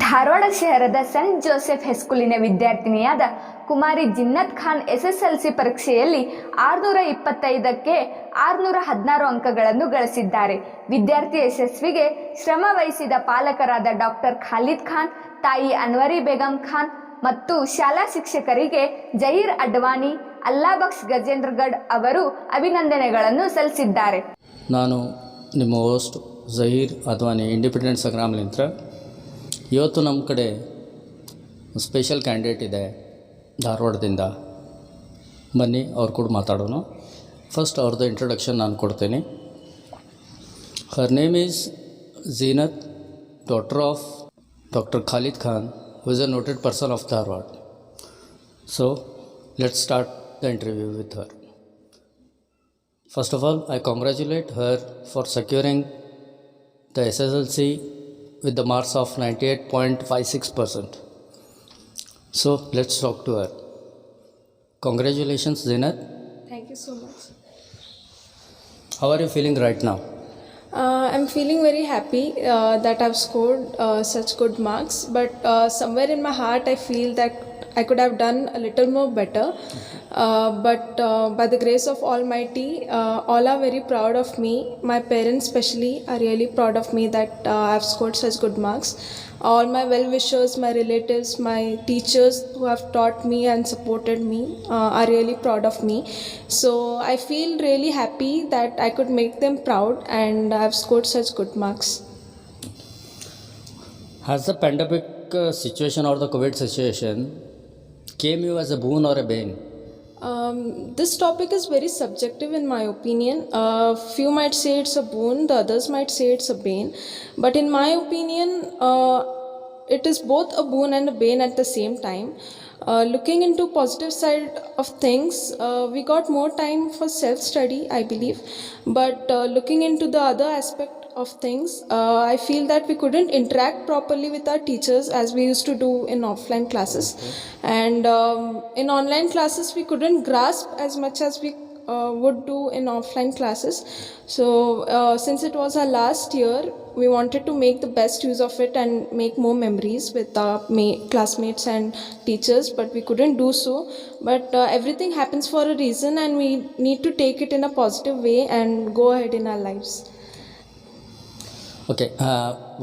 Dharwad ಶಹರದ Saint Joseph ಹೈಸ್ಕೂಲಿನ ವಿದ್ಯಾರ್ಥಿನಿಯಾದ ಕುಮಾರಿ ಜಿನ್ನತ್ Khan SSLC ಪರೀಕ್ಷೆಯಲ್ಲಿ 625ಕ್ಕೆ 616 ಅಂಕಗಳನ್ನು ಗಳಿಸಿದ್ದಾರೆ. ವಿದ್ಯಾರ್ಥಿ ಯಶಸ್ವಿಗೆ ಶ್ರಮ ವಹಿಸಿದ ಪಾಲಕರಾದ ಡಾಕ್ಟರ್ ಖಾಲಿದ್ ಖಾನ್, ತಾಯಿ ಅನ್ವರಿ ಬೇಗಂ ಖಾನ್ ಮತ್ತು ಶಾಲಾ ಶಿಕ್ಷಕರಿಗೆ ಜಹೀರ್ ಅಡ್ವಾನಿ, ಅಲ್ಲಾಬಕ್ಷ್ ಗಜೇಂದ್ರಗಢ್ ಅವರು ಅಭಿನಂದನೆಗಳನ್ನು ಸಲ್ಲಿಸಿದ್ದಾರೆ. ನಾನು ನಿಮ್ಮ ಹೋಸ್ಟ್ ಜಹೀರ್ ಅಡ್ವಾನಿ, ಇಂಡಿಪೆಂಡೆಂಟ್ ಸಂಗ್ರಾಮ್ಲಿಂತ್ರ. ಇವತ್ತು ನಮ್ಮ ಕಡೆ ಸ್ಪೆಷಲ್ ಕ್ಯಾಂಡಿಡೇಟ್ ಇದೆ ಧಾರವಾಡದಿಂದ. ಬನ್ನಿ ಅವ್ರು ಕೂಡ ಮಾತಾಡೋಣ. ಫಸ್ಟ್ ಅವ್ರದ್ದು ಇಂಟ್ರೊಡಕ್ಷನ್ ನಾನು ಕೊಡ್ತೀನಿ. Her name is Zeenat, daughter of doctor Khalid Khan, who is a noted person of Dharwad. So, let's start the interview with her. First of all, I congratulate her for securing the SSLC with the marks of 98.56%. So, let's talk to her. Congratulations, Zeenat. Thank you so much. How are you feeling right now? I'm feeling very happy that I've scored such good marks, but somewhere in my heart I feel that I could have done a little more better. But by the grace of Almighty, all are very proud of me. My parents especially are really proud of me that I've scored such good marks. All my well-wishers, my relatives, my teachers who have taught me and supported me are really proud of me. So I feel really happy that I could make them proud and I've scored such good marks. Has the pandemic situation or the COVID situation came you as a boon or a bane? This topic is very subjective in my opinion. Few might say it's a boon, the others might say it's a bane. But in my opinion, it is both a boon and a bane at the same time. Looking into positive side of things, we got more time for self-study, I believe. But looking into the other aspect of things, I feel that we couldn't interact properly with our teachers as we used to do in offline classes. And in online classes, we couldn't grasp as much as we would do in offline classes. So since it was our last year, we wanted to make the best use of it and make more memories with our classmates and teachers, but we couldn't do so. But everything happens for a reason and we need to take it in a positive way and go ahead in our lives. Okay,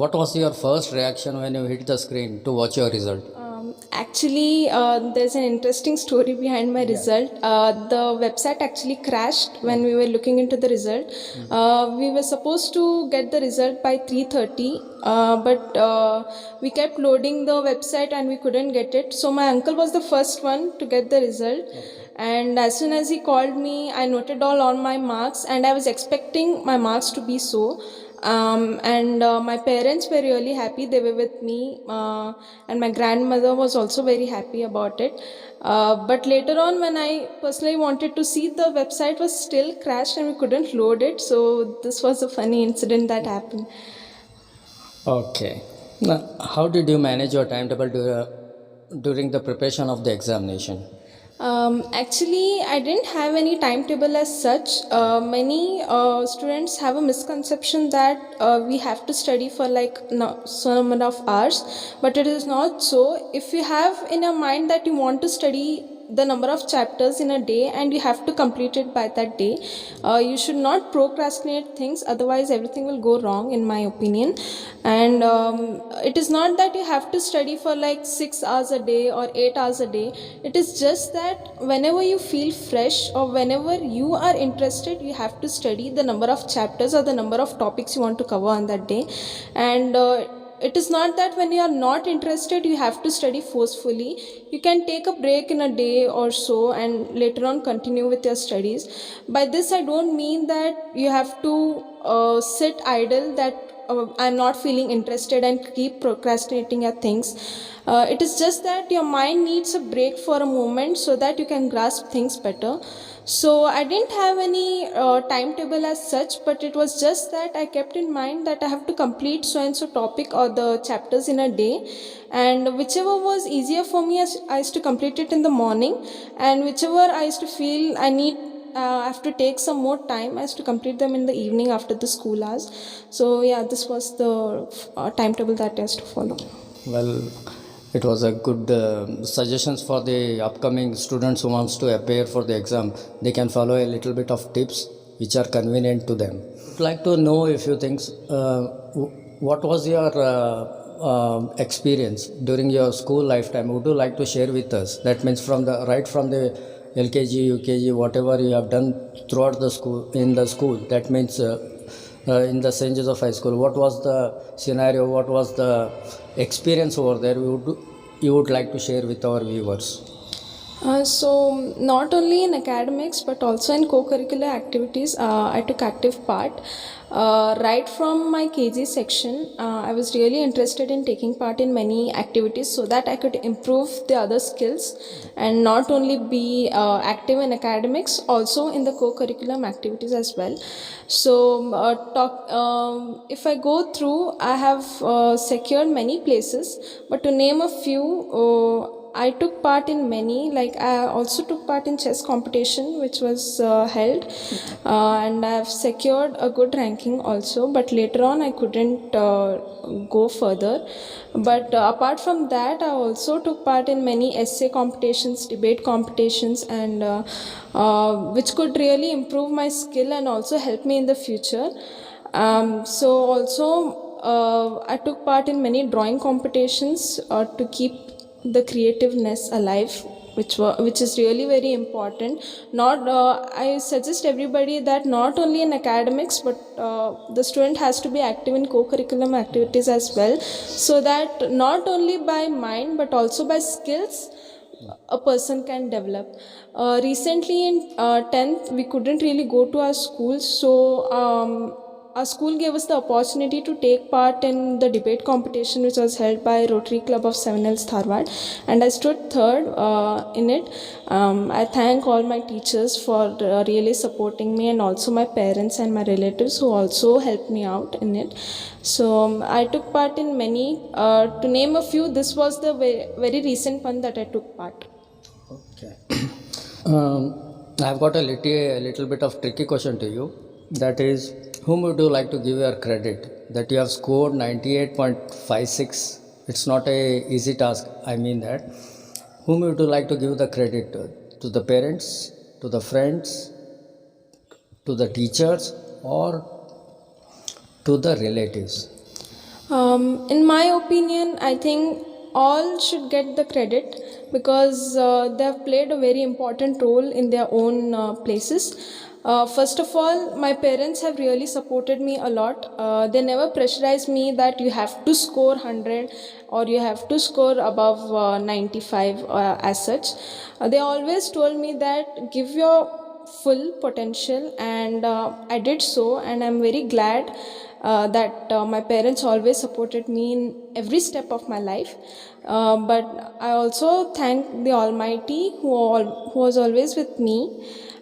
what was your first reaction when you hit the screen to watch your result? Actually, there's an interesting story behind my result. The website actually crashed when we were looking into the result. We were supposed to get the result by 3:30, but we kept loading the website and we couldn't get it. So my uncle was the first one to get the result. And as soon as he called me, I noted all on my marks and I was expecting my marks to be so. And my parents were really happy. They were with me and my grandmother was also very happy about it. But later on when I personally wanted to see, the website was still crashed and we couldn't load it. So this was a funny incident that happened. Okay. Now, how did you manage your timetable during the preparation of the examination? Actually, I didn't have any timetable as such. Many students have a misconception that we have to study for like so number of hours, but it is not so. If you have in your mind that you want to study the number of chapters in a day and you have to complete it by that day, you should not procrastinate things, otherwise everything will go wrong in my opinion. And it is not that you have to study for like 6 hours a day or 8 hours a day. It is just that whenever you feel fresh or whenever you are interested, you have to study the number of chapters or the number of topics you want to cover on that day. And it is not that when you are not interested you have to study forcefully. You can take a break in a day or so and later on continue with your studies. By this I don't mean that you have to sit idle, that I'm not feeling interested and keep procrastinating at things. It is just that your mind needs a break for a moment so that you can grasp things better. So I didn't have any timetable as such, but it was just that I kept in mind that I have to complete so and so topic or the chapters in a day, and whichever was easier for me I used to complete it in the morning, and whichever I used to feel I have to take some more time, I used to complete them in the evening after the school hours. So yeah, this was the timetable that I used to follow. Well, it was a good suggestions for the upcoming students who wants to appear for the exam. They can follow a little bit of tips which are convenient to them. I'd like to know a few things. What was your experience during your school lifetime? Would you like to share with us? That means right from the LKG, UKG, whatever you have done throughout the school, in the school. That means in the St. Joseph High School. What was the scenario? What was the experience over there? You would like to share with our viewers? So not only in academics but also in co-curricular activities, I took active part. Right from my KG section, I was really interested in taking part in many activities so that I could improve the other skills and not only be active in academics, also in the co-curriculum activities as well. So if I go through, I have secured many places, but to name a few, I took part in many. Like I also took part in chess competition which was held, and I have secured a good ranking also, but later on I couldn't go further. But apart from that, I also took part in many essay competitions, debate competitions, and which could really improve my skill and also help me in the future. So also I took part in many drawing competitions to keep the creativeness alive, which is really very important. Not I suggest everybody that not only in academics but the student has to be active in co-curriculum activities as well, so that not only by mind but also by skills a person can develop. Recently in 10th we couldn't really go to our school, so our school gave us the opportunity to take part in the debate competition which was held by Rotary Club of 7Ls Dharwad, and I stood third in it. I thank all my teachers for really supporting me, and also my parents and my relatives who also helped me out in it. So I took part in many. To name a few, this was the very recent one that I took part. Okay. I've got a little bit of tricky question to you. That is, whom would you like to give your credit that you have scored 98.56? It's not a easy task, I mean that. Whom would you like to give the credit to the parents, to the friends, to the teachers, or to the relatives? In my opinion, I think all should get the credit because they have played a very important role in their own places. First of all, my parents have really supported me a lot. They never pressurized me that you have to score 100 or you have to score above 95 as such. They always told me that give your full potential, and I did so, and I'm very glad that my parents always supported me in every step of my life. But I also thank the Almighty who was always with me,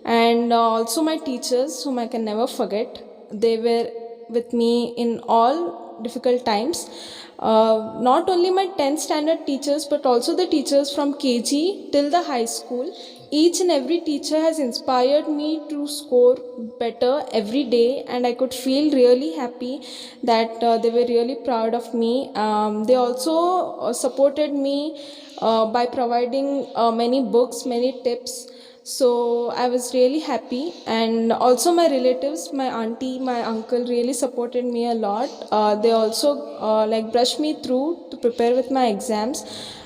and also my teachers whom I can never forget. They were with me in all difficult times. Not only my 10th standard teachers but also the teachers from KG till the high school. Each and every teacher has inspired me to score better every day, and I could feel really happy that they were really proud of me. They also supported me by providing many books, many tips. So I was really happy, and also my relatives, my auntie, my uncle really supported me a lot. They also like brushed me through to prepare with my exams.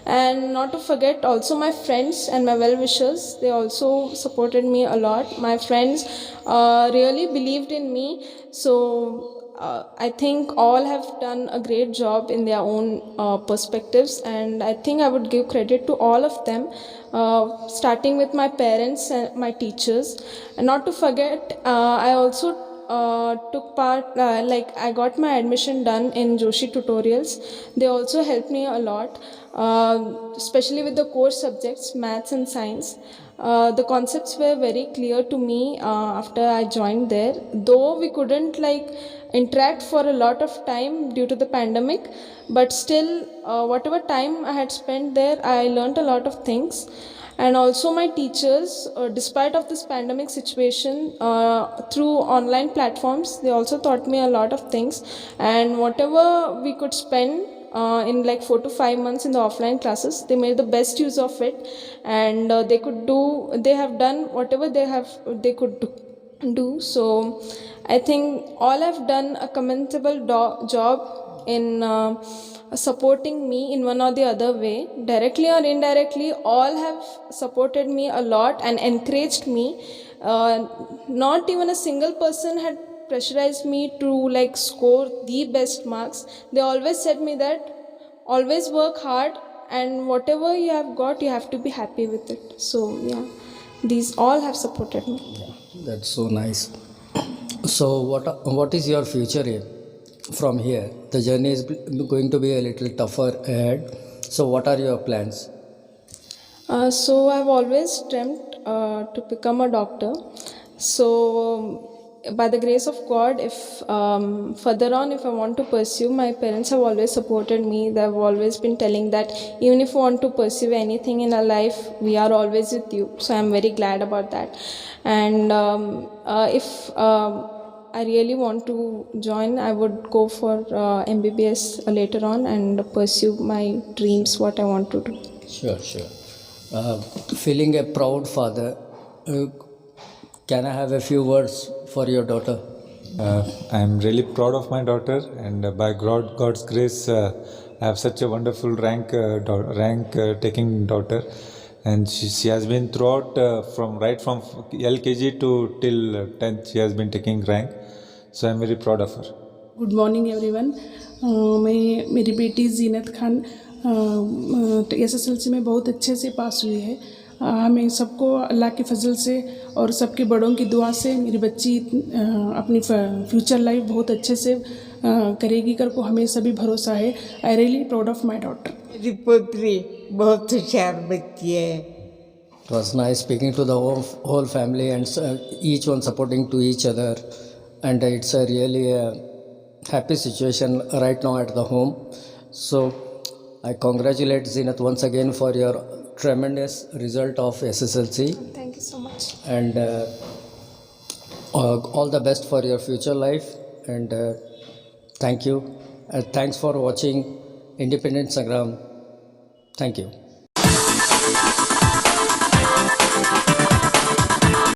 And not to forget also my friends and my well-wishers, they also supported me a lot. My friends really believed in me. So I think all have done a great job in their own perspectives, and I think I would give credit to all of them, starting with my parents and my teachers. And not to forget, I also took part, like I got my admission done in Joshi tutorials. They also helped me a lot, especially with the core subjects maths and science. The concepts were very clear to me after I joined there, though we couldn't like interact for a lot of time due to the pandemic, but still whatever time I had spent there, I learned a lot of things. And also my teachers, despite of this pandemic situation, through online platforms, they also taught me a lot of things. And whatever we could spend in like 4 to 5 months in the offline classes. They made the best use of it, and they have done whatever they could do. So I think all have done a commendable job in supporting me in one or the other way, directly or indirectly. All have supported me a lot and encouraged me. Not even a single person had pressurized me to like score the best marks. They always said me that always work hard, and whatever you have got, you have to be happy with it. So yeah, these all have supported me. That's so nice. So what is your future here? From here, the journey is going to be a little tougher ahead. So what are your plans? So I've always dreamt to become a doctor. So by the grace of God, if further on, if I want to pursue, my parents have always supported me. They've always been telling that even if you want to pursue anything in our life, we are always with you. So I'm very glad about that. And if I really want to join, I would go for MBBS later on and pursue my dreams, what I want to do. Sure. Feeling a proud father, can I have a few words for your daughter? I am really proud of my daughter, and by God's grace, I have such a wonderful rank taking daughter, and she has been throughout from LKG to till 10th. She has been taking rank, so I am very proud of her. Good morning everyone. मेरी बेटी जीनत Khan SSLC में बहुत अच्छे से पास हुई है। हमें सबको अल्लाह के फजल से और सबके बड़ों की दुआ से मेरी बच्ची अपनी फ्यूचर लाइफ बहुत अच्छे से करेगी कर को हमें सभी भरोसा है। I really proud of my daughter. मेरी पोतरी बहुत होशियार बच्ची है। It was nice speaking to the whole family and each one supporting to each other, and it's a really happy situation right now at the home. So I congratulate Zeenat once again for your tremendous result of SSLC. Thank you so much. And all the best for your future life, and thank you. Thanks for watching Independent Sangram. Thank you.